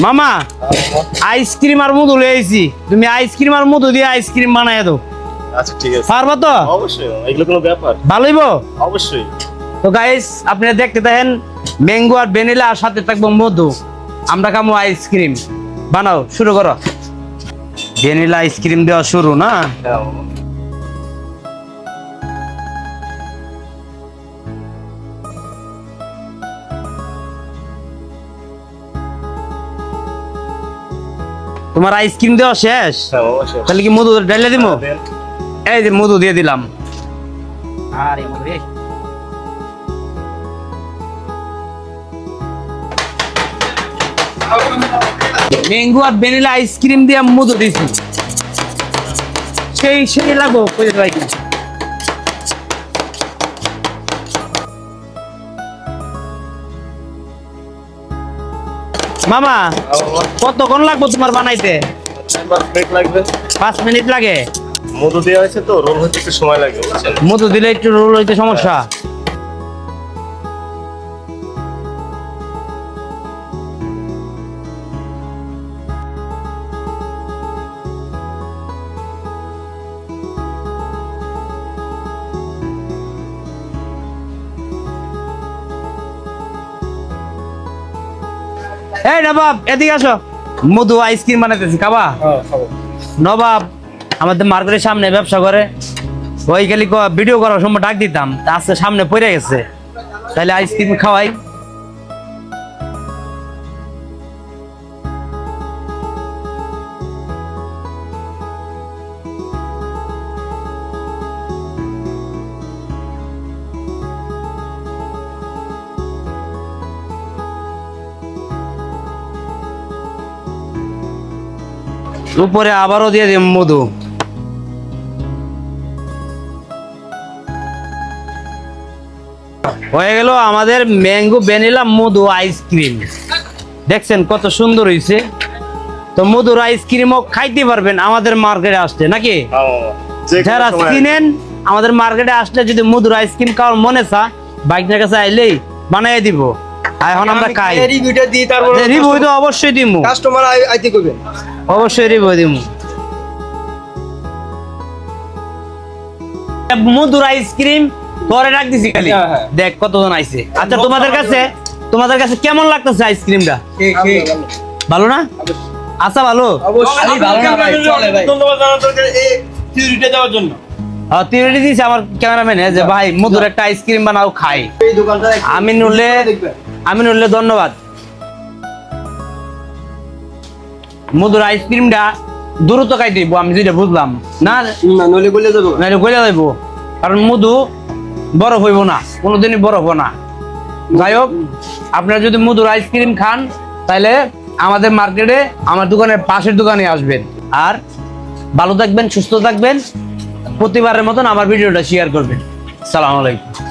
মামা আইসক্রিম আর মধু লয়ে আইছি, তুমি আইসক্রিম আর মধু দিয়ে আইসক্রিম বানায় দাও। আচ্ছা ঠিক আছে, পারবা তো? অবশ্যই, এগুলো কোনো ব্যাপার? ভালোইব। অবশ্যই। তো গাইস আপনারা দেখতে থাকেন, ম্যাঙ্গো আর ভ্যানিলা আর সাথে থাকবো মধু, আমরা খাবো আইসক্রিম। বানাও, শুরু করো। ভ্যানিলা আইসক্রিম দেওয়া শুরু না? তোমার আইসক্রিম দেওয়া শেষ? তাহলে কি মধু ঢেলে দিব? এই যে মধু দিয়ে দিলাম। আরে মধু রে, ম্যাঙ্গো আর ভ্যানিলা আইসক্রিম দিয়ে মধু দিছি, সেই সেই লাগবো। মামা কতক্ষণ লাগবো তোমার বানাইতে? 5 মিনিট লাগে। মধু দেওয়া হয়েছে তো, রোল হতে একটু সময় লাগে। মধু দিলে একটু রোল হইতে সমস্যা। এই নবাব এদিকে আসো, মধু আইসক্রিম বানাইতেছি, খাবা? নবাব আমাদের মার্কেটের সামনে ব্যবসা করে, ওই গেলি ভিডিও করার সময় ডাক দিতাম, আজকে সামনে পড়ে গেছে, তাহলে আইসক্রিম খাওয়াই। উপরে আবারও দিয়ে দিই মধু। হয়ে গেল আমাদের ম্যাঙ্গো ভ্যানিলা মধু আইসক্রিম। দেখছেন কত সুন্দর হয়েছে। তো মধুর আইসক্রিমও খাইতে পারবেন আমাদের মার্কেটে আসলে, নাকি? যারা চিনেন আমাদের মার্কেটে আসলে যদি মধুর আইসক্রিম খাওয়ার মনে চা, বাইকটার কাছে আইলেই বানাই দিব। এখন আমরা খাই, রিভিউ তো অবশ্যই দিমু, কাস্টমার আইতে কইবেন, অবশ্যই রিভিউ দিমু। মধুর আইসক্রিম পরে রাখ দিছি খালি, দেখ কতজন আইছে। আচ্ছা তোমাদের কাছে কেমন লাগতেছে আইসক্রিমটা? ভালো না? আচ্ছা ভালো, অবশ্যই ভালো না ভাই, চলে ভাই। ধন্যবাদ জানাতে এই থিওরিটা দেওয়ার জন্য। থিওরি দিয়েছে আমার ক্যামেরাম্যান যে ভাই মধুর একটা আইসক্রিম বানাও খাই। এই দোকানটা আমি নড়লে ধন্যবাদ। মধুর আইসক্রিমটা দ্রুত খাই দিব, আমি যেটা বুঝলাম না, নলে গলে যাবো, নাহলে গলে যাইব, কারণ মধু বরফ হইব না, কোনোদিনই বরফ না। যাই হোক, আপনারা যদি মধুর আইসক্রিম খান তাহলে আমাদের মার্কেটে আমার দোকানের পাশের দোকানে আসবেন। আর ভালো থাকবেন, সুস্থ থাকবেন, প্রতিবারের মতন আমার ভিডিওটা শেয়ার করবেন। আসসালামু আলাইকুম।